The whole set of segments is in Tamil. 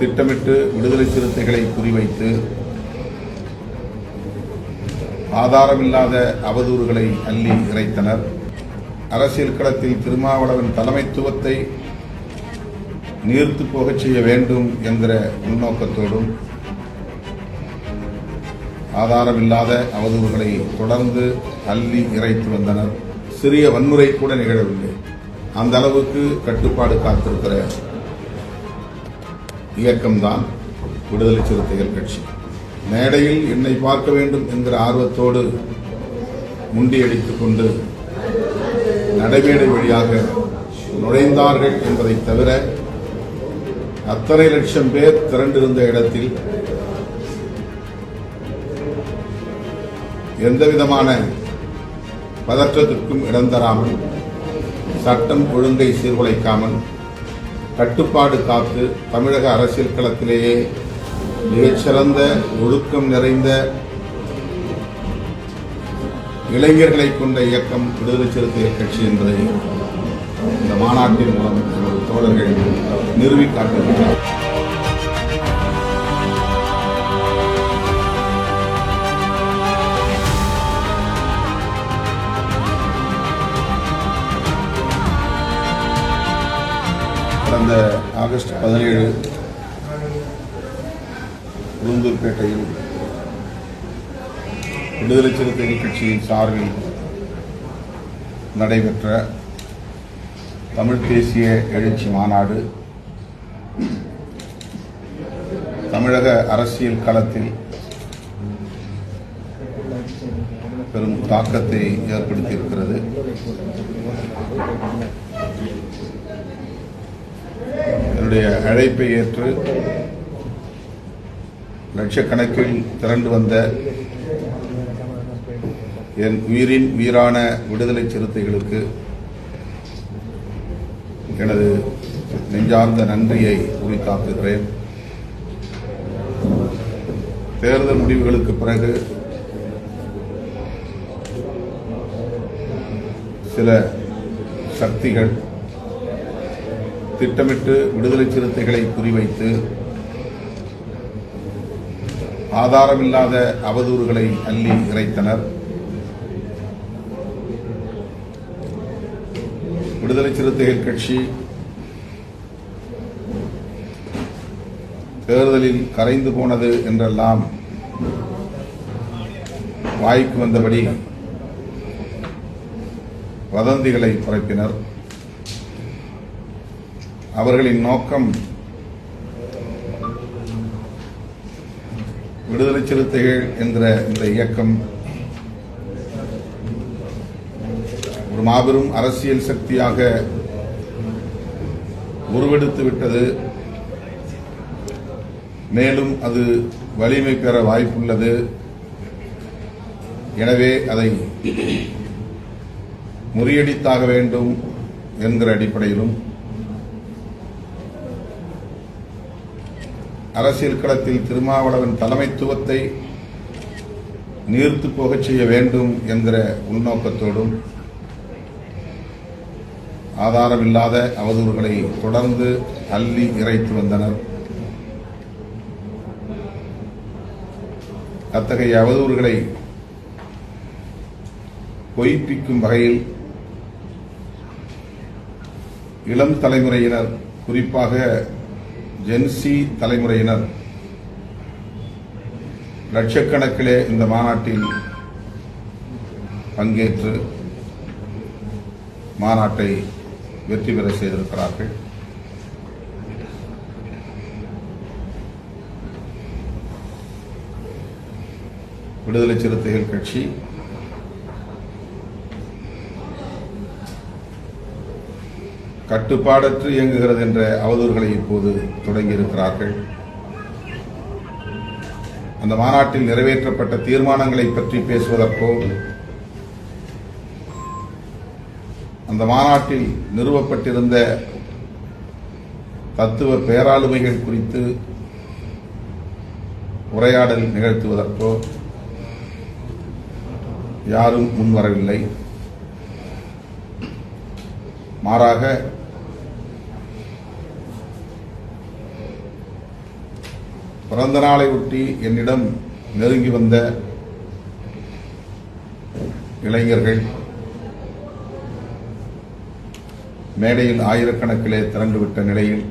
திட்டமிட்டு விடுதலை சிறுத்தைகளை குறிவைத்து ஆதாரமில்லாத அவதூறுகளை அள்ளி இறைத்தனர். அரசியல் களத்தில் திருமாவளவன் தலைமைத்துவத்தை நீர்த்து போகச் செய்ய வேண்டும் என்கிற உள்நோக்கத்தோடும் ஆதாரமில்லாத அவதூறுகளை தொடர்ந்து அள்ளி இறைத்து வந்தனர். சிறிய வன்முறை கூட நிகழவில்லை. அந்த அளவுக்கு கட்டுப்பாடு காத்திருக்கிற இயக்கம்தான் விடுதலை சிறுத்தைகள் கட்சி. மேடையில் என்னை பார்க்க வேண்டும் என்கிற ஆர்வத்தோடு முண்டியடித்துக் கொண்டு நடைமேடை வழியாக நுழைந்தார்கள் என்பதை தவிர அத்தனை லட்சம் பேர் திரண்டிருந்த இடத்தில் எந்தவிதமான பதற்றத்திற்கும் இடம் தராமல், சட்டம் ஒழுங்கை சீர்குலைக்காமல், கட்டுப்பாடு காத்து தமிழக அரசியல் களத்திலேயே மிகச்சிறந்த ஒழுக்கம் நிறைந்த இளைஞர்களை கொண்ட இயக்கம் விடுதலை சிறுத்தைகள் கட்சி என்பதை இந்த மாநாட்டின் மூலம் நமது தோழர்கள் நிறுவிக் காட்டுகின்றனர். கடந்த ஆகஸ்ட் 17 உளுந்தூர்பேட்டையில் விடுதலை சிறுத்தைகள் கட்சியின் சார்பில் நடைபெற்ற தமிழ் தேசிய எழுச்சி மாநாடு தமிழக அரசியல் களத்தில் பெரும் தாக்கத்தை ஏற்படுத்தியிருக்கிறது. என்னுடைய அழைப்பை ஏற்று லட்சக்கணக்கில் திரண்டு வந்த என் உயிரின் உயிரான விடுதலை சிறுத்தைகளுக்கு எனது நெஞ்சார்ந்த நன்றியை உரித்தாக்குகிறேன். தேர்தல் முடிவுகளுக்கு பிறகு சில சக்திகள் திட்டமிட்டு விடுதலை சிறுத்தைகளை குறிவைத்து ஆதாரமில்லாத அவதூறுகளை அள்ளி இறைத்தனர். விடுதலை சிறுத்தைகள் கட்சி தேர்தலில் கரைந்து போனது என்றெல்லாம் வாய்க்கு வந்தபடி வதந்திகளை பரப்பினர். அவர்களின் நோக்கம் விடுதலை சிறுத்தைகள் என்கிற இந்த இயக்கம் ஒரு மாபெரும் அரசியல் சக்தியாக உருவெடுத்து விட்டது. மேலும் அது வலிமை பெற வாய்ப்புள்ளது. எனவே அதை முறியடித்தாக வேண்டும் என்கிற அடிப்படையிலும் அரசியல் களத்தில் திருமாவளவன் தலைமைத்துவத்தை நீர்த்து போகச் செய்ய வேண்டும் என்கிற உள்நோக்கத்தோடும் ஆதாரமில்லாத அவதூறுகளை தொடர்ந்து அள்ளி இறைத்து வந்தனர். அத்தகைய அவதூறுகளை பொய்ப்பிக்கும் வகையில் இளம் தலைமுறையினர், குறிப்பாக ஜென்சி தலைமுறையினர் லட்சக்கணக்கிலே இந்த மாநாட்டில் பங்கேற்று மாநாட்டை வெற்றி பெற செய்திருக்கிறார்கள். விடுதலை சிறுத்தைகள் கட்சி கட்டுப்பாடற்று இயங்குகிறது என்ற அவதூறுகளை இப்போது தொடங்கியிருக்கிறார்கள். அந்த மாநாட்டில் நிறைவேற்றப்பட்ட தீர்மானங்களை பற்றி பேசுவதற்கோ, அந்த மாநாட்டில் நிறுவப்பட்டிருந்த தத்துவ பேராளுமைகள் குறித்து உரையாடல் நிகழ்த்துவதற்கோ யாரும் முன்வரவில்லை. மாறாக பிறந்த நாளை ஒட்டி என்னிடம் நெருங்கி வந்த இளைஞர்கள் மேடையில் ஆயிரக்கணக்கிலே திரண்டுவிட்ட நிலையில்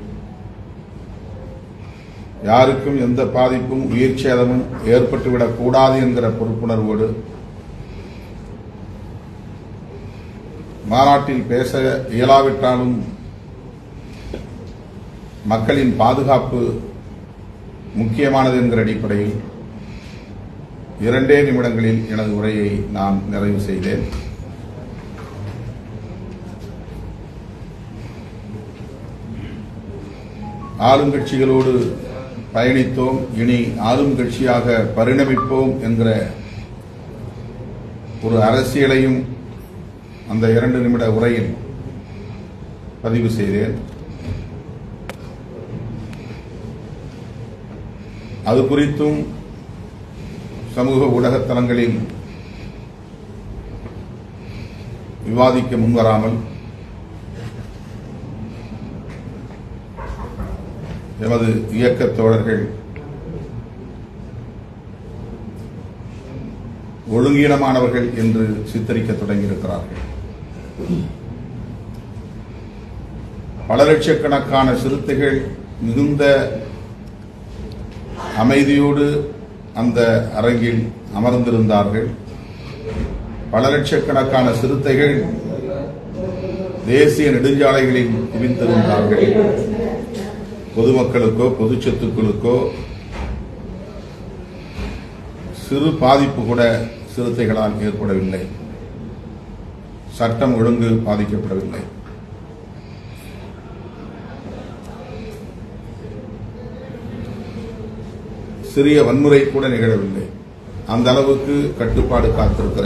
யாருக்கும் எந்த பாதிப்பும் உயிர் சேதமும் ஏற்பட்டுவிடக் கூடாது என்கிற பொறுப்புணர்வோடு மாநாட்டில் பேச இயலாவிட்டாலும் மக்களின் பாதுகாப்பு முக்கியமானது என்கிற அடிப்படையில் 2 நிமிடங்களில் எனது உரையை நான் நிறைவு செய்தேன். ஆளுங்கட்சிகளோடு பயணித்தோம், இனி ஆளும் கட்சியாக பரிணமிப்போம் என்கிற ஒரு அரசியலையும் அந்த 2 நிமிட உரையில் பதிவு செய்தேன். அது குறித்தும் சமூக ஊடகத்தலங்களில் விவாதிக்க முன்வராமல் எமது இயக்கத் தோழர்கள் ஒழுங்கீனமானவர்கள் என்று சித்தரிக்க தொடங்கியிருக்கிறார்கள். பல லட்சக்கணக்கான சிறுத்தைகள் மிகுந்த அமைதியோடு அந்த அரங்கில் அமர்ந்திருந்தார்கள். பல லட்சக்கணக்கான சிறுத்தைகள் தேசிய நெடுஞ்சாலைகளில் குவிந்திருந்தார்கள். பொதுமக்களுக்கோ பொது சொத்துக்களுக்கோ சிறு பாதிப்பு கூட சிறுத்தைகளால் ஏற்படவில்லை. சட்டம் ஒழுங்கு பாதிக்கப்படவில்லை. சிறிய வன்முறை கூட நிகழவில்லை. அந்த அளவுக்கு கட்டுப்பாடு காத்திருக்கிற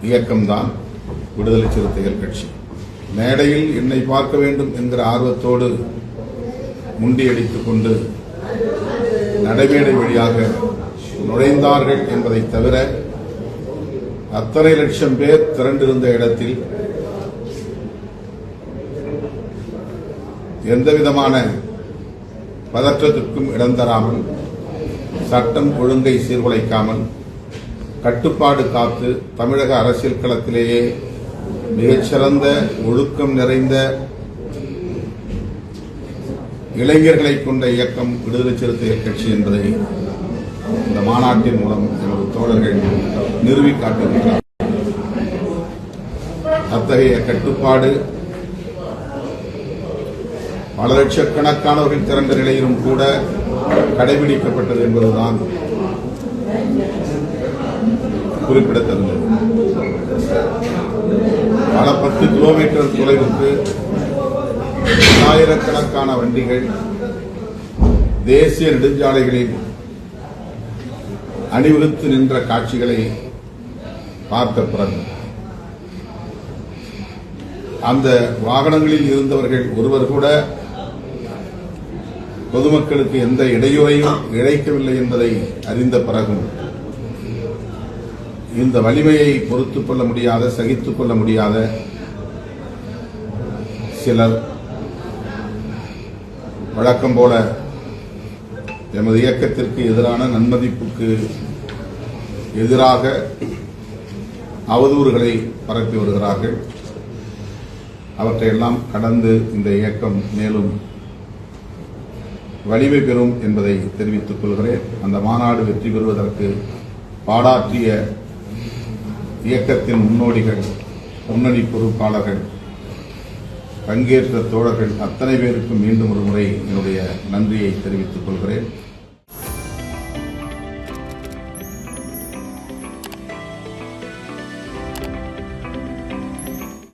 இயக்கம்தான் விடுதலை சிறுத்தைகள் கட்சி. மேடையில் என்னை பார்க்க வேண்டும் என்கிற ஆர்வத்தோடு முண்டியடித்துக் கொண்டு நடைமேடை வழியாக நுழைந்தார்கள் என்பதை தவிர அத்தனை லட்சம் பேர் திரண்டிருந்த இடத்தில் எந்தவிதமான பதற்றத்திற்கும் இடம் தராமல், சட்டம் ஒழுங்கை சீர்குலைக்காமல், கட்டுப்பாடு காத்து தமிழக அரசியல் களத்திலேயே மிகச்சிறந்த ஒழுக்கம் நிறைந்த இளைஞர்களை கொண்ட இயக்கம் விடுதலை சிறுத்தைகள் கட்சி என்பதை இந்த மாநாட்டின் மூலம் எனது தோழர்கள் நிறுவி காட்டுகின்றனர். அத்தகைய கட்டுப்பாடு பல லட்சக்கணக்கானவர்கள் திரண்ட நிலையிலும் கூட கடைபிடிக்கப்பட்டது என்பதுதான் குறிப்பிடத்தகுந்தது. பல 10 கிலோமீட்டர் தொலைவுக்கு ஆயிரக்கணக்கான வண்டிகள் தேசிய நெடுஞ்சாலைகளில் அணிவகுத்து நின்ற காட்சிகளை பார்த்த பிறகு அந்த வாகனங்களில் இருந்தவர்கள் ஒருவர் கூட பொதுமக்களுக்கு எந்த இடையூறையும் இழைக்கவில்லை என்பதை அறிந்த பிறகும் இந்த வலிமையை பொறுத்துக் கொள்ள முடியாத, சகித்துக் கொள்ள முடியாத சிலர் வழக்கம் போல எமது இயக்கத்திற்கு எதிரான நன்மதிப்புக்கு எதிராக அவதூறுகளை பரப்பி வருகிறார்கள். அவற்றையெல்லாம் கடந்து இந்த இயக்கம் மேலும் வலிமை பெறும் என்பதை தெரிவித்துக் கொள்கிறேன். அந்த மாநாடு வெற்றி பெறுவதற்கு பாடாற்றிய இயக்கத்தின் முன்னோடிகள், முன்னணி பொறுப்பாளர்கள், பங்கேற்ற தோழர்கள் அத்தனை பேருக்கும் மீண்டும் ஒரு முறை என்னுடைய நன்றியை தெரிவித்துக் கொள்கிறேன்.